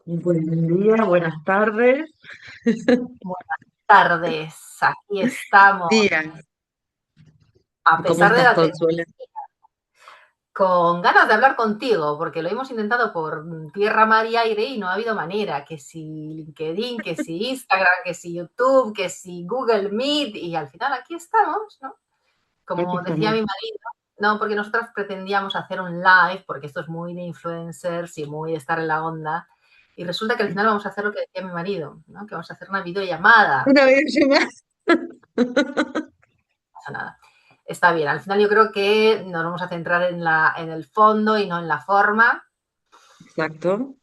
Buen día, buenas tardes. Buenas tardes, aquí estamos, Días. a ¿Cómo pesar de estás, la Consuela? con ganas de hablar contigo, porque lo hemos intentado por tierra, mar y aire y no ha habido manera, que si LinkedIn, que si Instagram, que si YouTube, que si Google Meet, y al final aquí estamos, ¿no? Aquí Como decía estamos. mi marido, no, porque nosotros pretendíamos hacer un live, porque esto es muy de influencers y muy de estar en la onda, y resulta que al final vamos a hacer lo que decía mi marido, ¿no? Que vamos a hacer una videollamada. Una videollamada. Pasa nada. Está bien, al final yo creo que nos vamos a centrar en el fondo y no en la forma, Exacto.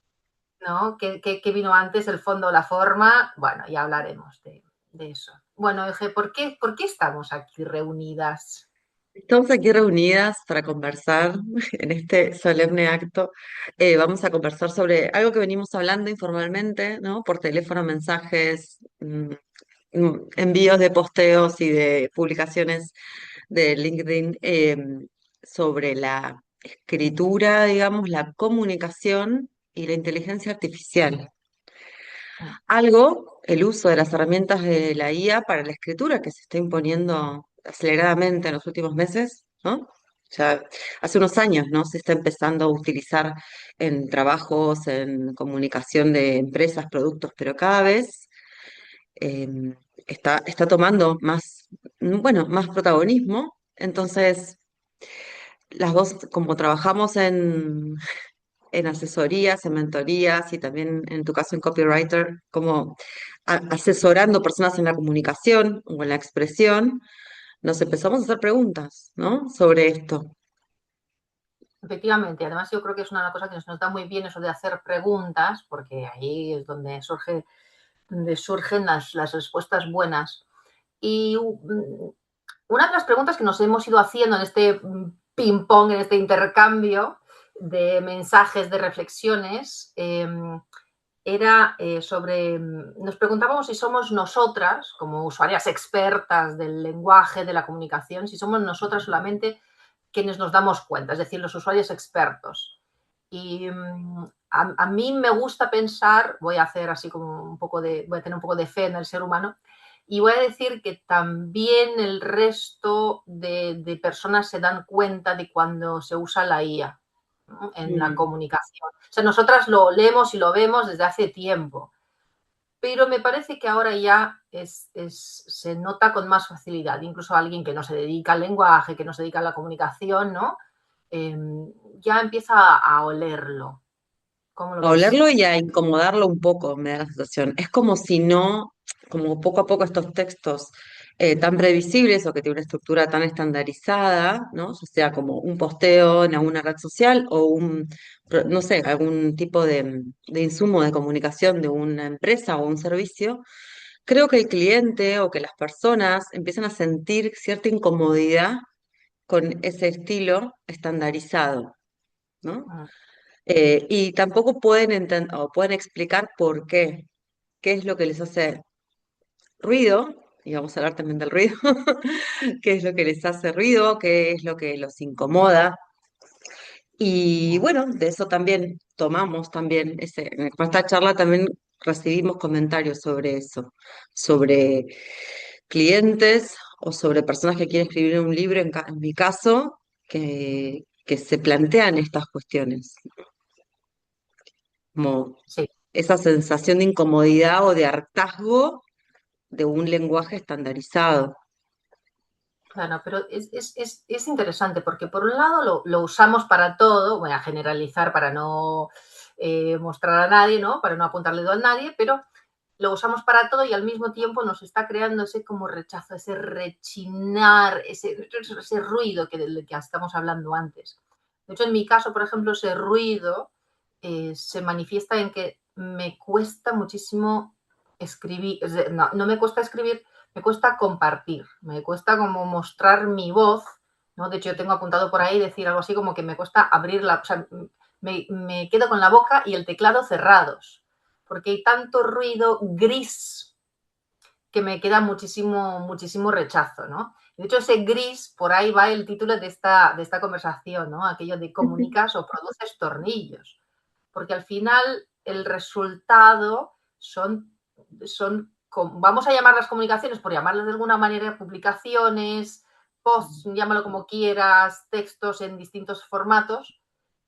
¿no? ¿Qué vino antes, el fondo o la forma? Bueno, ya hablaremos de eso. Bueno, Eje, ¿por qué estamos aquí reunidas? Estamos aquí reunidas para conversar en este solemne acto. Vamos a conversar sobre algo que venimos hablando informalmente, ¿no? Por teléfono, mensajes, envíos de posteos y de publicaciones de LinkedIn, sobre la escritura, digamos, la comunicación y la inteligencia artificial. Algo, el uso de las herramientas de la IA para la escritura que se está imponiendo aceleradamente en los últimos meses, ¿no? Ya hace unos años, ¿no? Se está empezando a utilizar en trabajos, en comunicación de empresas, productos, pero cada vez eh, está tomando más, bueno, más protagonismo. Entonces, las dos, como trabajamos en asesorías, en mentorías y también en tu caso en copywriter, como asesorando personas en la comunicación o en la expresión, nos empezamos a hacer preguntas, ¿no? Sobre esto. Efectivamente, además yo creo que es una cosa que nos da muy bien eso de hacer preguntas, porque ahí es donde surgen las respuestas buenas. Y una de las preguntas que nos hemos ido haciendo en este ping-pong, en este intercambio de mensajes, de reflexiones, era sobre, nos preguntábamos si somos nosotras, como usuarias expertas del lenguaje, de la comunicación, si somos nosotras solamente quienes nos damos cuenta, es decir, los usuarios expertos. Y a mí me gusta pensar, voy a hacer así como voy a tener un poco de fe en el ser humano, y voy a decir que también el resto de personas se dan cuenta de cuando se usa la IA, ¿no? En la Mm. comunicación. O sea, nosotras lo leemos y lo vemos desde hace tiempo, pero me parece que ahora ya se nota con más facilidad. Incluso alguien que no se dedica al lenguaje, que no se dedica a la comunicación, ¿no? Eh, ya empieza a olerlo. ¿Cómo lo A ves? olerlo y a incomodarlo un poco, me da la sensación. Es como si no, como poco a poco estos textos tan previsibles o que tienen una estructura tan estandarizada, ¿no? O sea, como un posteo en alguna red social o no sé, algún tipo de insumo de comunicación de una empresa o un servicio. Creo que el cliente o que las personas empiezan a sentir cierta incomodidad con ese estilo estandarizado, ¿no? Y tampoco pueden entender o pueden explicar por qué, qué es lo que les hace ruido, y vamos a hablar también del ruido, qué es lo que les hace ruido, qué es lo que los incomoda. Y bueno, de eso también tomamos también, en esta charla también recibimos comentarios sobre eso, sobre clientes o sobre personas que quieren escribir un libro, en mi caso, que se plantean estas cuestiones, como Sí, esa sensación de incomodidad o de hartazgo de un lenguaje estandarizado. claro, pero es interesante porque por un lado lo usamos para todo, voy a generalizar para no mostrar a nadie, ¿no? Para no apuntarle dedo a nadie, pero lo usamos para todo y al mismo tiempo nos está creando ese como rechazo, ese rechinar, ese ruido del que estamos hablando antes. De hecho, en mi caso, por ejemplo, ese ruido se manifiesta en que me cuesta muchísimo escribir, no me cuesta escribir, me cuesta compartir, me cuesta como mostrar mi voz, ¿no? De hecho, yo tengo apuntado por ahí decir algo así como que me cuesta abrirla, o sea, me quedo con la boca y el teclado cerrados, porque hay tanto ruido gris que me queda muchísimo rechazo, ¿no? De hecho, ese gris, por ahí va el título de esta conversación, ¿no? Aquello de comunicas o produces tornillos, porque al final el resultado son, vamos a llamar las comunicaciones, por llamarlas de alguna manera, publicaciones, posts, llámalo como quieras, textos en distintos formatos,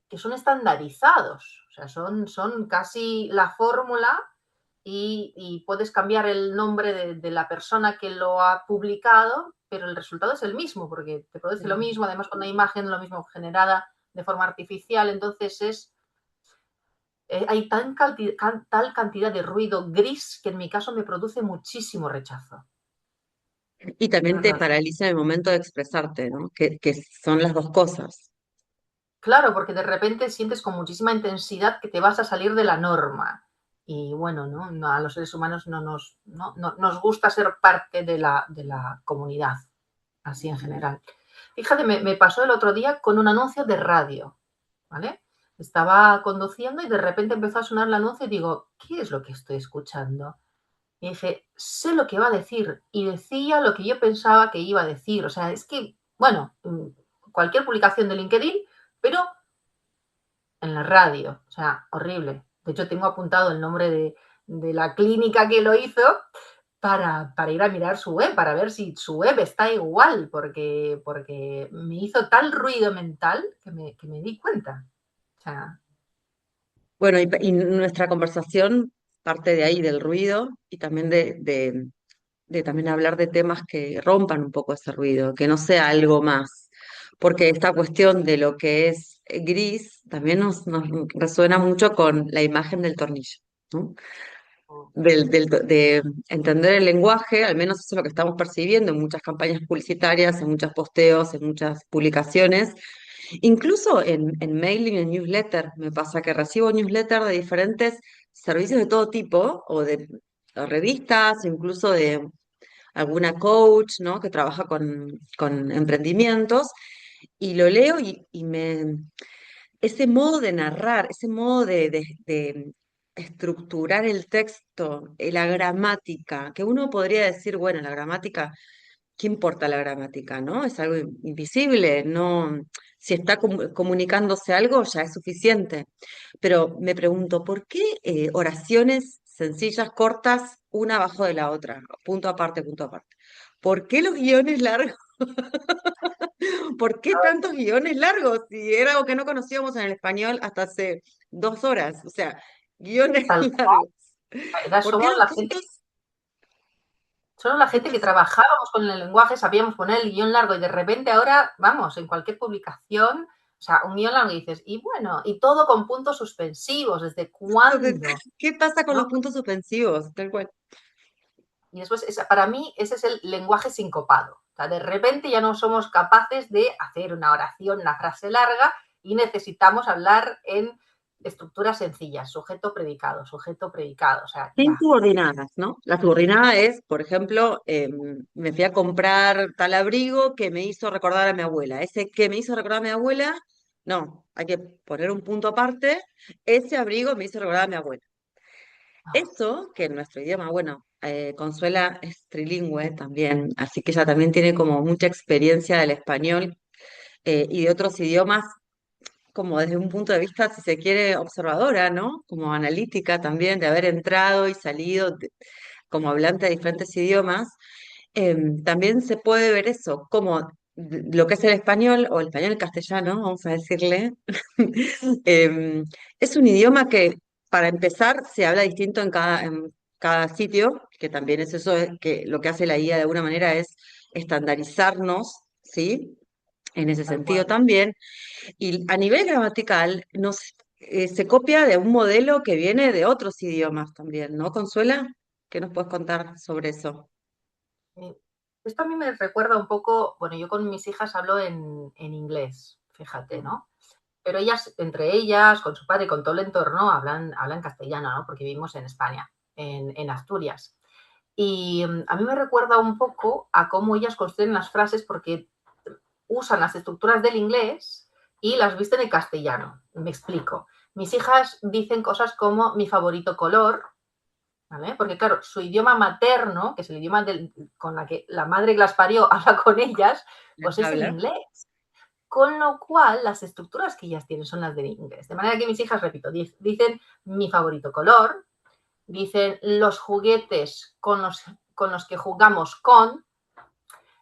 que son estandarizados. O sea, son casi la fórmula y puedes cambiar el nombre de la persona que lo ha publicado, pero el resultado es el mismo, porque te produce lo mismo, además con una imagen lo mismo generada de forma artificial. Entonces hay tal cantidad de ruido gris que en mi caso me produce muchísimo rechazo. Y De también te verdad. paraliza en el momento de expresarte, ¿no? Que son las dos cosas. Claro, porque de repente sientes con muchísima intensidad que te vas a salir de la norma. Y bueno, ¿no? A los seres humanos nos gusta ser parte de la comunidad, así en general. Fíjate, me pasó el otro día con un anuncio de radio, ¿vale? Estaba conduciendo y de repente empezó a sonar el anuncio y digo, ¿qué es lo que estoy escuchando? Y dije, sé lo que va a decir. Y decía lo que yo pensaba que iba a decir. O sea, es que, bueno, cualquier publicación de LinkedIn, pero en la radio. O sea, horrible. De hecho, tengo apuntado el nombre de la clínica que lo hizo para ir a mirar su web, para ver si su web está igual, porque me hizo tal ruido mental que me di cuenta. O sea, Bueno, y nuestra conversación parte de ahí, del ruido, y también de también hablar de temas que rompan un poco ese ruido, que no sea algo más. Porque esta cuestión de lo que es gris también nos resuena mucho con la imagen del tornillo, ¿no? De entender el lenguaje, al menos eso es lo que estamos percibiendo en muchas campañas publicitarias, en muchos posteos, en muchas publicaciones, incluso en mailing, en newsletter. Me pasa que recibo newsletter de diferentes servicios de todo tipo, o de revistas, o incluso de alguna coach, ¿no? Que trabaja con emprendimientos, y lo leo ese modo de narrar, ese modo de estructurar el texto, la gramática, que uno podría decir, bueno, la gramática, ¿qué importa la gramática, no? Es algo invisible, no, si está comunicándose algo ya es suficiente. Pero me pregunto, ¿por qué oraciones sencillas, cortas, una abajo de la otra, punto aparte, punto aparte? ¿Por qué los guiones largos? ¿Por qué tantos guiones largos? Si era algo que no conocíamos en el español hasta hace 2 horas. O sea, guiones tal largos. cual. ¿Por qué Somos los la gente puntos? Solo la gente que Puntos. trabajábamos con el lenguaje sabíamos poner el guión largo y de repente ahora, vamos, en cualquier publicación, o sea, un guión largo y dices, y bueno, y todo con puntos suspensivos, ¿desde cuándo? ¿Qué pasa con ¿No? los puntos suspensivos? Tal cual. Y después, para mí, ese es el lenguaje sincopado. O sea, de repente ya no somos capaces de hacer una oración, una frase larga y necesitamos hablar en estructuras sencillas, sujeto, predicado, sujeto, predicado, o sea, Sin ya. subordinadas, ¿no? La subordinada es, por ejemplo, me fui a comprar tal abrigo que me hizo recordar a mi abuela. Ese que me hizo recordar a mi abuela, no, hay que poner un punto aparte. Ese abrigo me hizo recordar a mi abuela. Eso, que en nuestro idioma, bueno, Consuela es trilingüe también, así que ella también tiene como mucha experiencia del español y de otros idiomas, como desde un punto de vista, si se quiere, observadora, ¿no? Como analítica también, de haber entrado y salido como hablante de diferentes idiomas. También se puede ver eso, como lo que es el español o el español castellano, vamos a decirle, es un idioma que, para empezar, se habla distinto en cada sitio, que también es eso, que lo que hace la IA de alguna manera es estandarizarnos, ¿sí? En ese Tal sentido cual. también. Y a nivel gramatical, se copia de un modelo que viene de otros idiomas también, ¿no, Consuela? ¿Qué nos puedes contar sobre eso? Esto a mí me recuerda un poco, bueno, yo con mis hijas hablo en inglés, fíjate, ¿no? Pero ellas, entre ellas, con su padre y con todo el entorno, hablan castellano, ¿no? Porque vivimos en España, en Asturias. Y a mí me recuerda un poco a cómo ellas construyen las frases porque usan las estructuras del inglés y las visten en castellano. Me explico. Mis hijas dicen cosas como mi favorito color, ¿vale? Porque claro, su idioma materno, que es el idioma con la que la madre que las parió habla con ellas, ¿Les pues es el habla? inglés. con lo cual las estructuras que ellas tienen son las del inglés. De manera que mis hijas, repito, dicen mi favorito color, dicen los juguetes con los que jugamos con,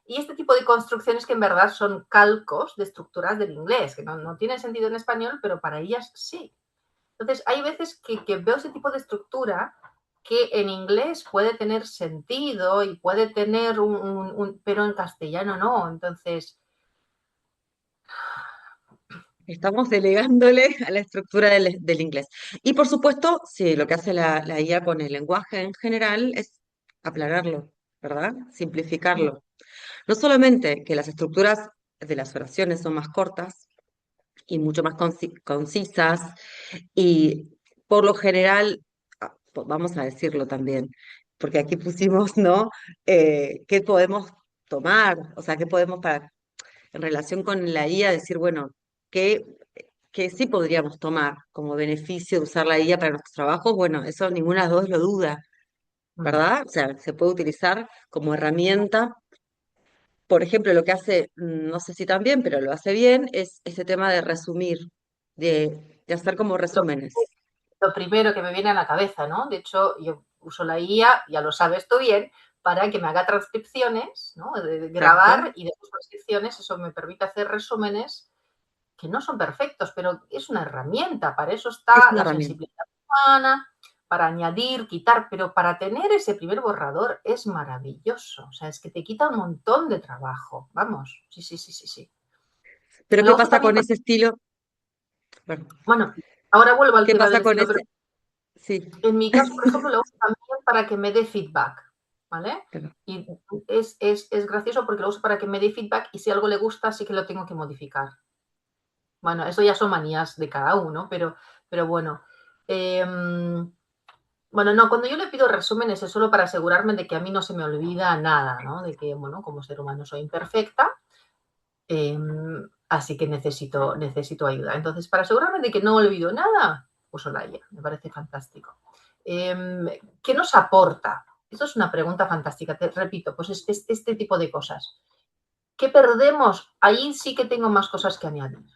y este tipo de construcciones que en verdad son calcos de estructuras del inglés, que no tienen sentido en español, pero para ellas sí. Entonces, hay veces que veo ese tipo de estructura que en inglés puede tener sentido y puede tener pero en castellano no. Entonces, Estamos delegándole a la estructura del inglés. Y por supuesto, sí, lo que hace la IA con el lenguaje en general es aplanarlo, ¿verdad? Simplificarlo. No solamente que las estructuras de las oraciones son más cortas y mucho más concisas, y por lo general, vamos a decirlo también, porque aquí pusimos, ¿no? ¿Qué podemos tomar? O sea, ¿qué podemos para, en relación con la IA, decir, bueno, qué, qué sí podríamos tomar como beneficio de usar la IA para nuestros trabajos? Bueno, eso ninguna de las dos lo duda, ¿verdad? O sea, se puede utilizar como herramienta. Por ejemplo, lo que hace, no sé si también, pero lo hace bien, es este tema de resumir, de hacer como lo, resúmenes. lo primero que me viene a la cabeza, ¿no? De hecho, yo uso la IA, ya lo sabes tú bien, para que me haga transcripciones, ¿no? De ¿Cierto? grabar y de transcripciones, eso me permite hacer resúmenes que no son perfectos, pero es una herramienta, para eso Es está una la herramienta. sensibilidad humana, para añadir, quitar, pero para tener ese primer borrador es maravilloso, o sea, es que te quita un montón de trabajo, vamos, sí, sí, sí, sí, sí. Pero ¿qué Lo uso pasa también, con ese estilo? Bueno, bueno, ahora vuelvo al ¿qué tema del pasa con estilo, pero ese? Sí. en mi caso, por ejemplo, lo uso también para que me dé feedback, ¿vale? Pero, Y es gracioso porque lo uso para que me dé feedback y si algo le gusta, sí que lo tengo que modificar. Bueno, eso ya son manías de cada uno, pero bueno. Eh, bueno, no, cuando yo le pido resúmenes es solo para asegurarme de que a mí no se me olvida nada, ¿no? De que, bueno, como ser humano soy imperfecta, eh, así que necesito ayuda. Entonces, para asegurarme de que no olvido nada, uso la IA, me parece fantástico. ¿Qué nos aporta? Esto es una pregunta fantástica, te repito, pues es este tipo de cosas. ¿Qué perdemos? Ahí sí que tengo más cosas que añadir.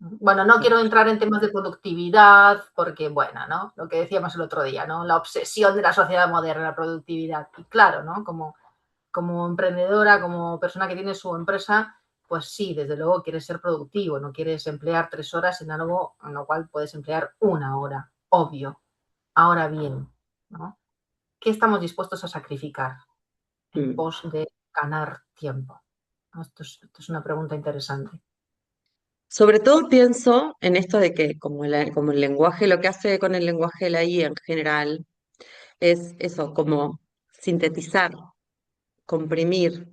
Bueno, no quiero entrar en temas de productividad porque, bueno, ¿no? Lo que decíamos el otro día, ¿no? La obsesión de la sociedad moderna, la productividad. Y claro, ¿no? Como emprendedora, como persona que tiene su empresa, pues sí, desde luego quieres ser productivo, no quieres emplear 3 horas en algo en lo cual puedes emplear 1 hora, obvio. Ahora bien, ¿no? ¿Qué estamos dispuestos a sacrificar en mm. pos de ganar tiempo? Esto es una pregunta interesante. Sobre todo pienso en esto de que como, como el lenguaje, lo que hace con el lenguaje de la IA en general es eso, como sintetizar, comprimir.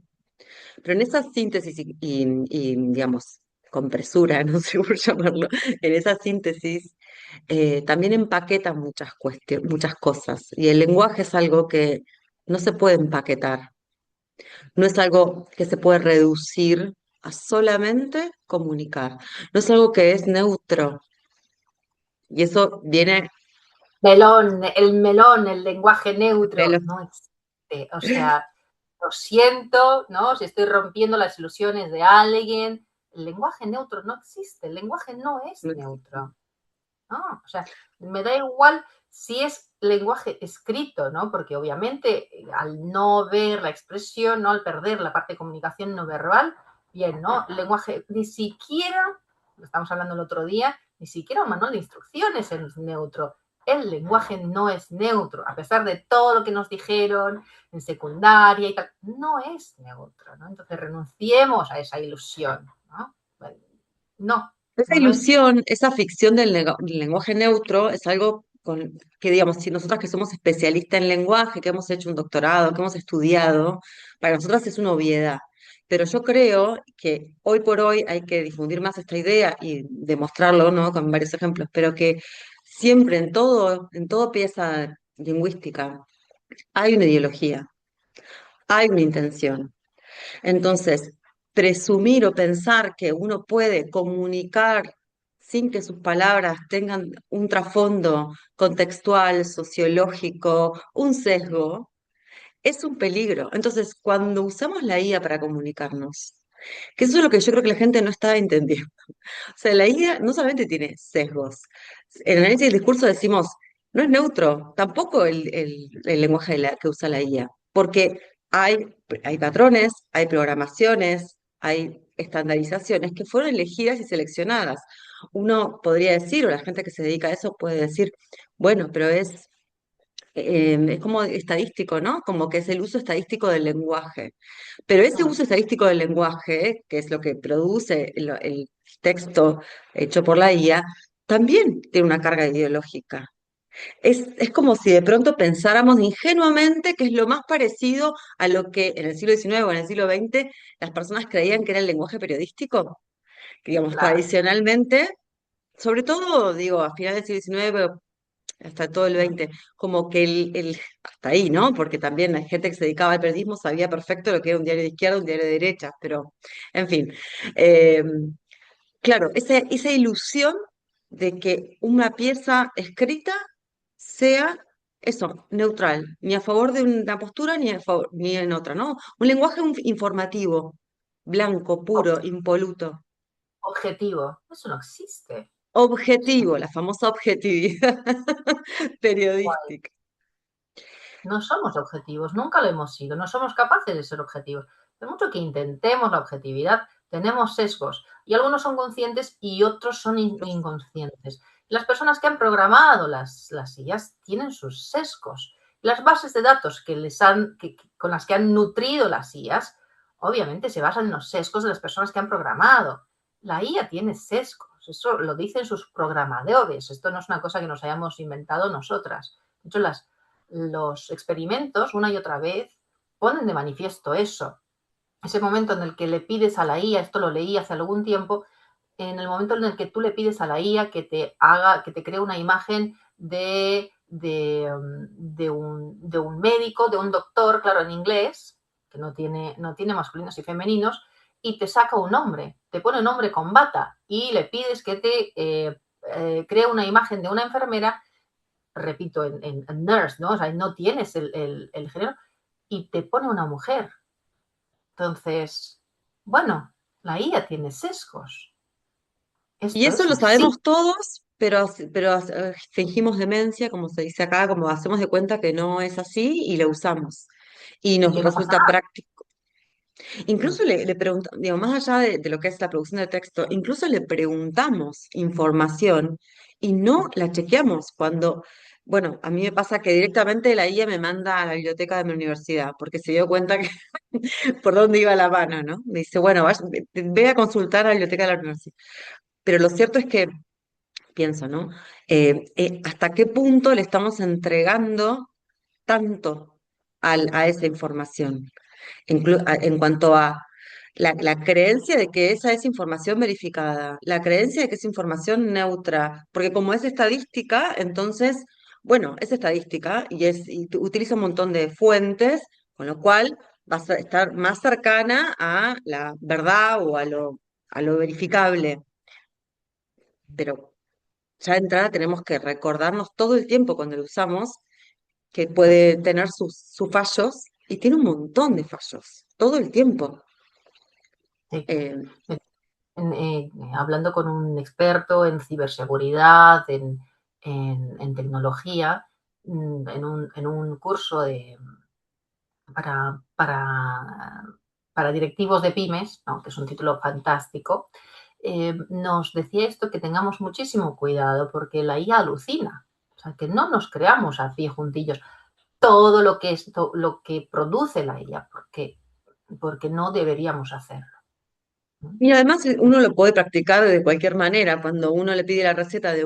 Pero en esa síntesis digamos, compresura, no sé cómo llamarlo, en esa síntesis también empaqueta muchas cuestiones, muchas cosas. Y el lenguaje es algo que no se puede empaquetar, no es algo que se puede reducir a solamente comunicar, no es algo que es neutro. Y eso viene Melón, el lenguaje de neutro, los... no existe. O sea, lo siento, ¿no? Si estoy rompiendo las ilusiones de alguien, el lenguaje neutro no existe, el lenguaje no es no existe. neutro, ¿no? O sea, me da igual si es lenguaje escrito, ¿no? Porque obviamente al no ver la expresión, ¿no? Al perder la parte de comunicación no verbal, bien, ¿no? El lenguaje, ni siquiera, lo estamos hablando el otro día, ni siquiera un manual de instrucciones es neutro. El lenguaje no es neutro, a pesar de todo lo que nos dijeron en secundaria y tal, no es neutro, ¿no? Entonces renunciemos a esa ilusión, ¿no? Bueno, no, Esa no lo es. ilusión, esa ficción del lenguaje neutro es algo que, digamos, si nosotras que somos especialistas en lenguaje, que hemos hecho un doctorado, que hemos estudiado, para nosotras es una obviedad. Pero yo creo que hoy por hoy hay que difundir más esta idea y demostrarlo, ¿no? Con varios ejemplos, pero que siempre en todo pieza lingüística hay una ideología, hay una intención. Entonces, presumir o pensar que uno puede comunicar sin que sus palabras tengan un trasfondo contextual, sociológico, un sesgo, es un peligro. Entonces, cuando usamos la IA para comunicarnos, Que eso es lo que yo creo que la gente no está entendiendo. O sea, la IA no solamente tiene sesgos. En análisis del discurso decimos, no es neutro, tampoco el lenguaje que usa la IA, porque hay patrones, hay programaciones, hay estandarizaciones que fueron elegidas y seleccionadas. Uno podría decir, o la gente que se dedica a eso puede decir, bueno, pero es como estadístico, ¿no? Como que es el uso estadístico del lenguaje. Pero ese Mm, uso estadístico del lenguaje, que es lo que produce el texto hecho por la IA, también tiene una carga ideológica. Es como si de pronto pensáramos ingenuamente que es lo más parecido a lo que en el siglo XIX o en el siglo XX las personas creían que era el lenguaje periodístico. Que, digamos, claro. tradicionalmente, sobre todo, digo, a finales del siglo XIX, hasta todo el Mm, 20, como que hasta ahí, ¿no? Porque también la gente que se dedicaba al periodismo sabía perfecto lo que era un diario de izquierda, un diario de derecha, pero, en fin. Eh, claro, esa ilusión de que una pieza escrita sea eso, neutral, ni a favor de una postura ni en otra, ¿no? Un lenguaje informativo, blanco, puro, ob- impoluto. Objetivo. Eso no existe. Eso Objetivo, la famosa objetividad no. periodística. No somos objetivos, nunca lo hemos sido, no somos capaces de ser objetivos. Por mucho que intentemos la objetividad, tenemos sesgos y algunos son conscientes y otros son inconscientes. Las personas que han programado las IAs tienen sus sesgos. Las bases de datos con las que han nutrido las IAs, obviamente se basan en los sesgos de las personas que han programado. La IA tiene sesgos, eso lo dicen sus programadores, esto no es una cosa que nos hayamos inventado nosotras. De hecho, los experimentos una y otra vez ponen de manifiesto eso. Ese momento en el que le pides a la IA, esto lo leí hace algún tiempo, en el momento en el que tú le pides a la IA que te cree una imagen de un médico, de un doctor, claro, en inglés, que no tiene masculinos y femeninos, y te saca un hombre, te pone un hombre con bata y le pides que te cree una imagen de una enfermera, repito, en nurse, ¿no? O sea, no tienes el género y te pone una mujer. Entonces, bueno, la IA tiene sesgos. Y Esto eso es lo así. sabemos todos, pero fingimos demencia, como se dice acá, como hacemos de cuenta que no es así y lo usamos. Y Y nos que no pasa resulta nada. práctico. Incluso le preguntamos, digo, más allá de lo que es la producción de texto, incluso le preguntamos información y no la chequeamos cuando, bueno, a mí me pasa que directamente la IA me manda a la biblioteca de mi universidad, porque se dio cuenta que por dónde iba la mano, ¿no? Me dice, bueno, ve a consultar a la biblioteca de la universidad. Pero lo cierto es que pienso, ¿no? ¿Hasta qué punto le estamos entregando tanto a esa información? En cuanto a la creencia de que esa es información verificada, la creencia de que es información neutra, porque como es estadística, entonces, bueno, es estadística y utiliza un montón de fuentes, con lo cual va a estar más cercana a la verdad o a lo verificable. Pero ya de entrada tenemos que recordarnos todo el tiempo cuando lo usamos que puede tener sus fallos y tiene un montón de fallos, todo el tiempo. Sí. Eh, Hablando con un experto en ciberseguridad, en tecnología, en un curso para, para, para directivos de pymes, ¿no? Que es un título fantástico, nos decía esto, que tengamos muchísimo cuidado porque la IA alucina. O sea, que no nos creamos así juntillos todo lo que produce la IA, porque no deberíamos hacerlo. y además uno lo puede practicar de cualquier manera. Cuando uno le pide la receta de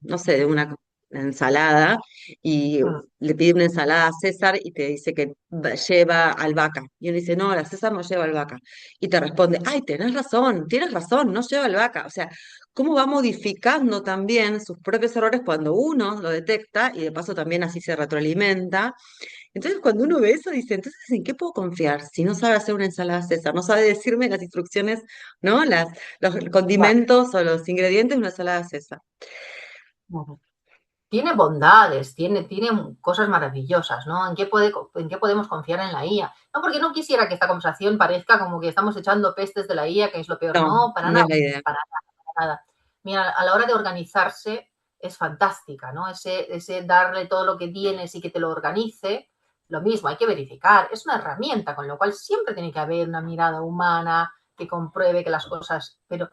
no sé, de una ensalada y Mm, le pide una ensalada a César y te dice que lleva albahaca. Y uno dice, no, la César no lleva albahaca. Y te responde, ay, tienes razón, no lleva albahaca. O sea, cómo va modificando también sus propios errores cuando uno lo detecta y de paso también así se retroalimenta. Entonces, cuando uno ve eso, dice, entonces, ¿en qué puedo confiar? Si no sabe hacer una ensalada César, no sabe decirme las instrucciones, ¿no? Los ya, condimentos o los ingredientes de una ensalada César. ujú. tiene bondades, tiene cosas maravillosas, ¿no? ¿En qué podemos confiar en la IA? No, porque no quisiera que esta conversación parezca como que estamos echando pestes de la IA, que es lo peor. No, No, no es la idea. para nada, para nada. Mira, a la hora de organizarse es fantástica, ¿no? Ese darle todo lo que tienes y que te lo organice, lo mismo, hay que verificar. Es una herramienta, con lo cual siempre tiene que haber una mirada humana que compruebe que las cosas, pero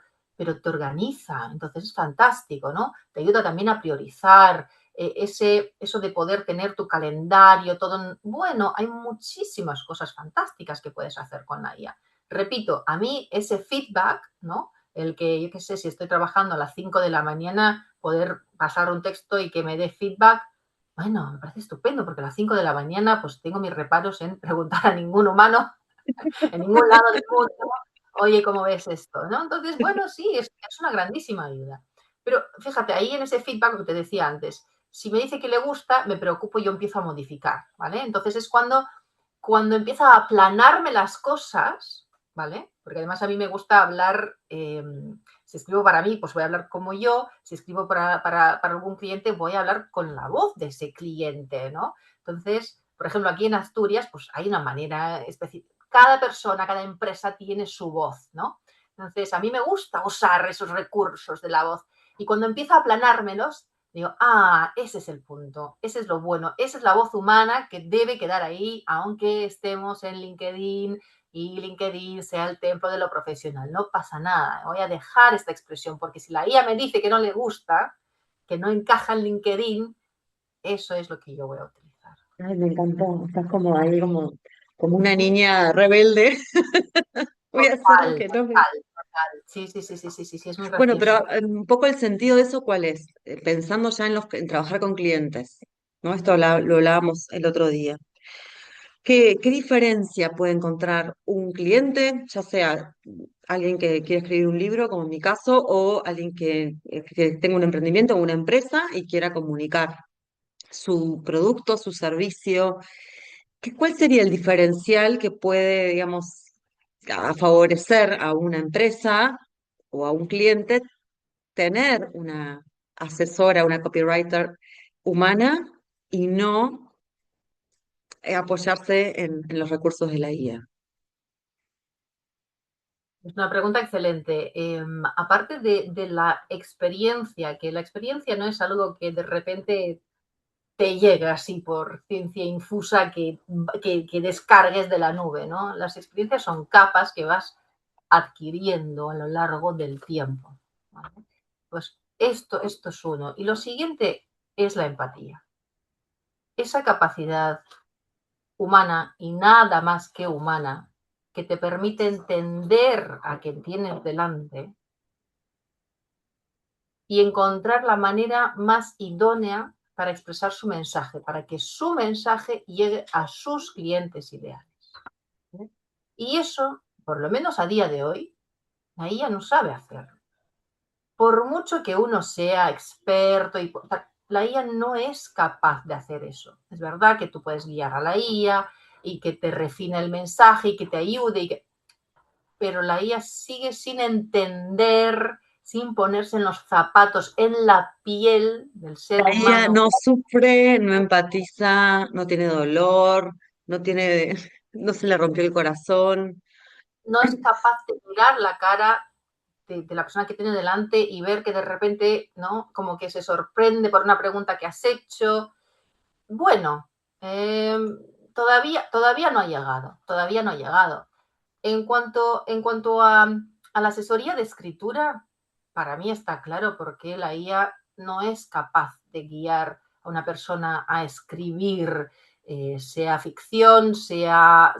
te organiza, entonces es fantástico, ¿no? Te ayuda también a priorizar, eso de poder tener tu calendario, todo. Bueno, hay muchísimas cosas fantásticas que puedes hacer con la IA. Repito, a mí ese feedback, ¿no? El que, yo qué sé, si estoy trabajando a las 5 de la mañana, poder pasar un texto y que me dé feedback, bueno, me parece estupendo, porque a las 5 de la mañana pues tengo mis reparos en preguntar a ningún humano en ningún lado del mundo, oye, ¿cómo ves esto? ¿No? Entonces, bueno, sí, es una grandísima ayuda. Pero fíjate, ahí en ese feedback que te decía antes, si me dice que le gusta, me preocupo y yo empiezo a modificar, ¿vale? Entonces es cuando empieza a aplanarme las cosas, ¿vale? Porque además a mí me gusta hablar, si escribo para mí, pues voy a hablar como yo, si escribo para algún cliente, voy a hablar con la voz de ese cliente, ¿no? Entonces, por ejemplo, aquí en Asturias, pues hay una manera específica. Cada persona, cada empresa tiene su voz, ¿no? Entonces, a mí me gusta usar esos recursos de la voz. Y cuando empiezo a aplanármelos, digo, ese es el punto, ese es lo bueno, esa es la voz humana que debe quedar ahí, aunque estemos en LinkedIn y LinkedIn sea el templo de lo profesional. No pasa nada, voy a dejar esta expresión, porque si la IA me dice que no le gusta, que no encaja en LinkedIn, eso es lo que yo voy a utilizar. Ay, me encantó. Estás como ahí, como una niña rebelde. Voy a hacer lo Total, que no me... total, total. Sí, sí, sí, sí, sí, sí, sí, es muy Bueno, gracioso. pero un poco el sentido de eso, ¿cuál es? Pensando ya en trabajar con clientes, ¿no? Esto lo hablábamos el otro día. ¿Qué diferencia puede encontrar un cliente, ya sea alguien que quiere escribir un libro, como en mi caso, o alguien que tenga un emprendimiento o una empresa y quiera comunicar su producto, su servicio? ¿Cuál sería el diferencial que puede, digamos, favorecer a una empresa o a un cliente tener una asesora, una copywriter humana y no apoyarse en los recursos de la IA? Es una pregunta excelente. Aparte de la experiencia, que la experiencia no es algo que de repente te llega así por ciencia infusa que descargues de la nube, ¿no? Las experiencias son capas que vas adquiriendo a lo largo del tiempo, ¿vale? Pues esto es uno. Y lo siguiente es la empatía. Esa capacidad humana y nada más que humana que te permite entender a quien tienes delante y encontrar la manera más idónea para expresar su mensaje, para que su mensaje llegue a sus clientes ideales. Y eso, por lo menos a día de hoy, la IA no sabe hacerlo. Por mucho que uno sea experto, la IA no es capaz de hacer eso. Es verdad que tú puedes guiar a la IA y que te refine el mensaje y que te ayude, pero la IA sigue sin entender, sin ponerse en los zapatos, en la piel del ser La IA humano. no sufre, no empatiza, no tiene dolor, no tiene, no se le rompió el corazón. No es capaz de mirar la cara de la persona que tiene delante y ver que de repente, ¿no? Como que se sorprende por una pregunta que has hecho. Bueno, todavía no ha llegado, todavía no ha llegado. En cuanto a la asesoría de escritura, para mí está claro por qué la IA no es capaz de guiar a una persona a escribir, sea ficción, sea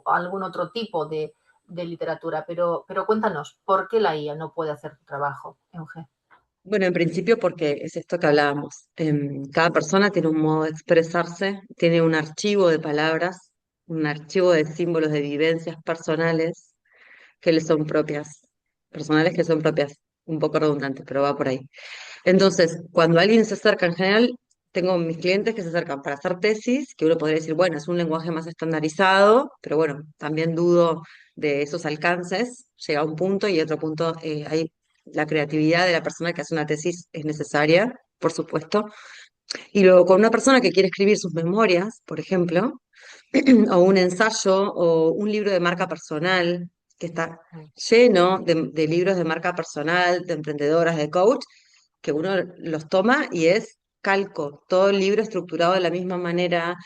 algún otro tipo de literatura. Pero cuéntanos, ¿por qué la IA no puede hacer tu trabajo, Euge? Bueno, en principio porque es esto que hablábamos. Cada persona tiene un modo de expresarse, tiene un archivo de palabras, un archivo de símbolos, de vivencias personales que le son propias, personales que son propias, un poco redundantes, pero va por ahí. Entonces, cuando alguien se acerca, en general, tengo mis clientes que se acercan para hacer tesis, que uno podría decir, bueno, es un lenguaje más estandarizado, pero bueno, también dudo de esos alcances, llega un punto y otro punto, hay la creatividad de la persona que hace una tesis es necesaria, por supuesto, Y luego con una persona que quiere escribir sus memorias, por ejemplo, o un ensayo o un libro de marca personal, que está mm, lleno de libros de marca personal, de emprendedoras, de coach, que uno los toma y es calco, todo el libro estructurado de la misma manera,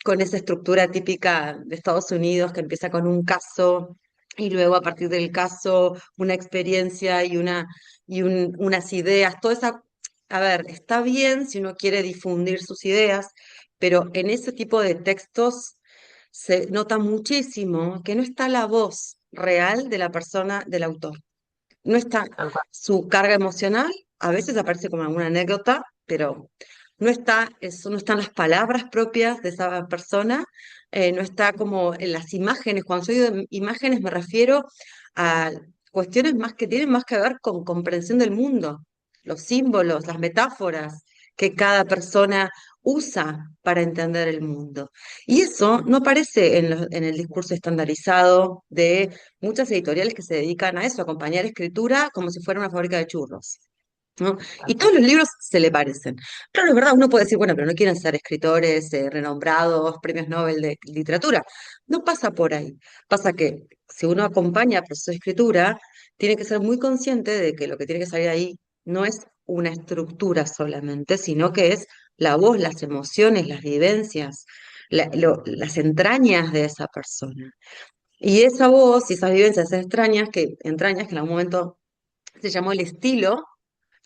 con esa estructura típica de Estados Unidos que empieza con un caso y luego a partir del caso una experiencia y unas ideas, toda esa, a ver, está bien si uno quiere difundir sus ideas, pero en ese tipo de textos se nota muchísimo que no está la voz real de la persona, del autor. No está tal cual. su carga emocional, a veces aparece como alguna anécdota, pero no está eso, no están las palabras propias de esa persona, no está como en las imágenes. Cuando yo digo imágenes me refiero a cuestiones más que tienen más que ver con comprensión del mundo, los símbolos, las metáforas que cada persona usa para entender el mundo. Y eso Mm, no aparece en el discurso estandarizado de muchas editoriales que se dedican a eso, a acompañar escritura como si fuera una fábrica de churros, ¿no? tal Y cual. todos los libros se le parecen. Claro, es verdad, uno puede decir, bueno, pero no quieren ser escritores renombrados, premios Nobel de literatura. No pasa por ahí. Pasa que si uno acompaña el proceso de escritura, tiene que ser muy consciente de que lo que tiene que salir ahí no es una estructura solamente, sino que es la voz, las emociones, las vivencias, las entrañas de esa persona. Y esa voz y esas vivencias entrañas que en algún momento se llamó el estilo,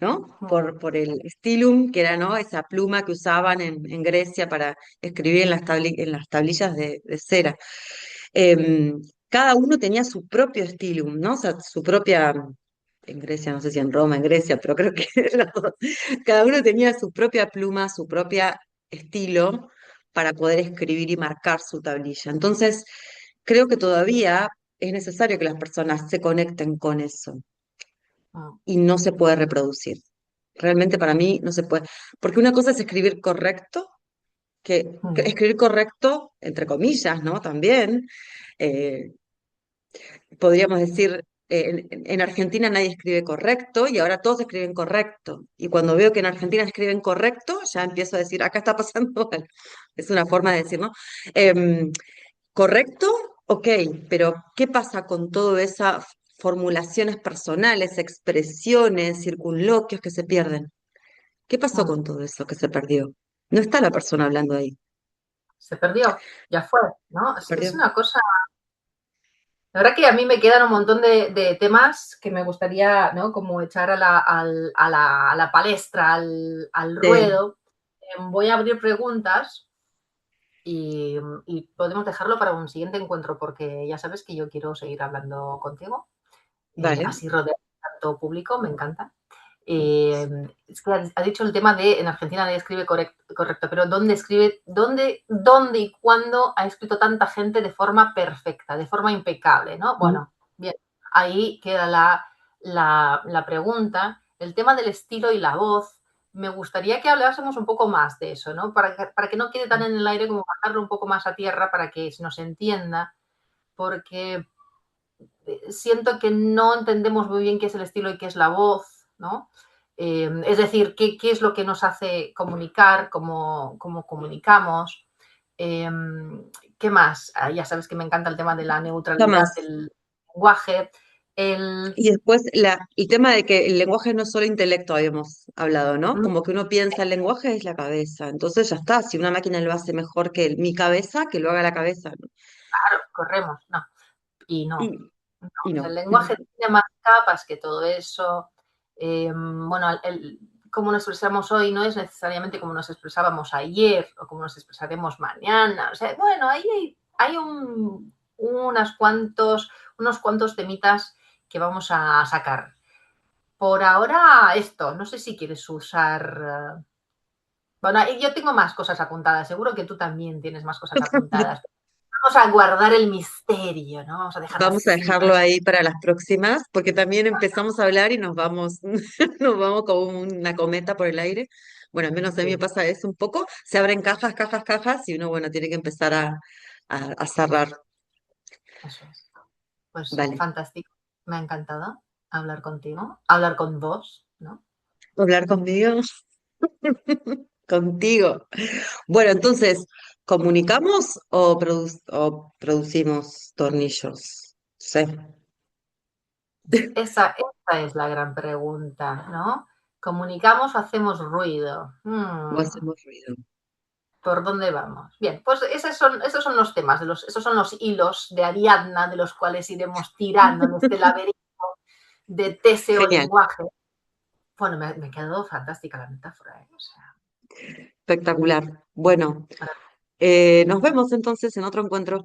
¿no? Mm, Por el stilum, que era, ¿no? Esa pluma que usaban en Grecia para escribir en las tablillas de cera. Em, Cada uno tenía su propio stilum, ¿no? O sea, su propia, en Grecia, no sé si en Roma, en Grecia, pero creo que los dos. Cada uno tenía su propia pluma, su propia estilo para poder escribir y marcar su tablilla. Entonces, creo que todavía es necesario que las personas se conecten con eso mm, y no se puede reproducir. Realmente para mí no se puede. Porque una cosa es escribir correcto, que mm. escribir correcto, entre comillas, ¿no? También. eh, Podríamos decir, en Argentina nadie escribe correcto y ahora todos escriben correcto. Y cuando veo que en Argentina escriben correcto, ya empiezo a decir, acá está pasando algo. Es una forma de decir, ¿no? Em, Correcto, ok, pero ¿qué pasa con todas esas formulaciones personales, expresiones, circunloquios que se pierden? ¿Qué pasó Mm. con todo eso que se perdió? No está la persona hablando ahí, Se perdió, ya fue, ¿no? se Es perdió. una cosa. La verdad que a mí me quedan un montón de temas que me gustaría, ¿no? Como echar a la palestra, al Sí, ruedo. Voy a abrir preguntas y podemos dejarlo para un siguiente encuentro porque ya sabes que yo quiero seguir hablando contigo. vale. Así rodear tanto público, me encanta. Eh, es que ha dicho el tema de en Argentina nadie escribe correcto, pero ¿dónde escribe, dónde y cuándo ha escrito tanta gente de forma perfecta, de forma impecable? ¿No? Mm. Bueno, bien, ahí queda la pregunta. El tema del estilo y la voz, me gustaría que hablásemos un poco más de eso, ¿no? Para que no quede tan en el aire como bajarlo un poco más a tierra para que se nos entienda, porque siento que no entendemos muy bien qué es el estilo y qué es la voz, ¿no? Es decir, qué es lo que nos hace comunicar, cómo comunicamos. Eh, ¿Qué más? Ya sabes que me encanta el tema de la neutralidad Jamás. del lenguaje. El, Y después el tema de que el lenguaje no es solo intelecto, habíamos hablado, ¿no? mm, Como que uno piensa el lenguaje es la cabeza. Entonces ya está, si una máquina lo hace mejor que mi cabeza, que lo haga la cabeza, ¿no? claro, corremos, no. Y no, Y, no. y O sea, el no. lenguaje tiene más capas que todo eso. Bueno, cómo nos expresamos hoy no es necesariamente como nos expresábamos ayer o como nos expresaremos mañana. O sea, bueno, ahí hay unos cuantos temitas que vamos a sacar. Por ahora, esto, no sé si quieres usar. Bueno, yo tengo más cosas apuntadas, seguro que tú también tienes más cosas apuntadas. Vamos a guardar el misterio, ¿no? Vamos a dejarlo Vamos a así dejarlo para. ahí para las próximas, porque también empezamos a hablar y nos vamos, nos vamos como una cometa por el aire. Bueno, al menos a mí me Sí, pasa eso un poco. Se abren cajas, cajas, cajas, y uno, bueno, tiene que empezar a cerrar. eso es. Pues Vale. fantástico. Me ha encantado hablar contigo, hablar con vos, ¿no? ¿Hablar conmigo? contigo. Bueno, entonces, ¿comunicamos o, o producimos tornillos? Sí, Esa es la gran pregunta, ¿no? ¿Comunicamos o hacemos ruido? o hacemos ruido. ¿Por dónde vamos? Bien, pues esos son los temas, esos son los hilos de Ariadna de los cuales iremos tirando en este laberinto de Teseo Genial, lenguaje. Bueno, me quedó fantástica la metáfora, ¿eh? O sea, espectacular. Bueno, nos vemos entonces en otro encuentro.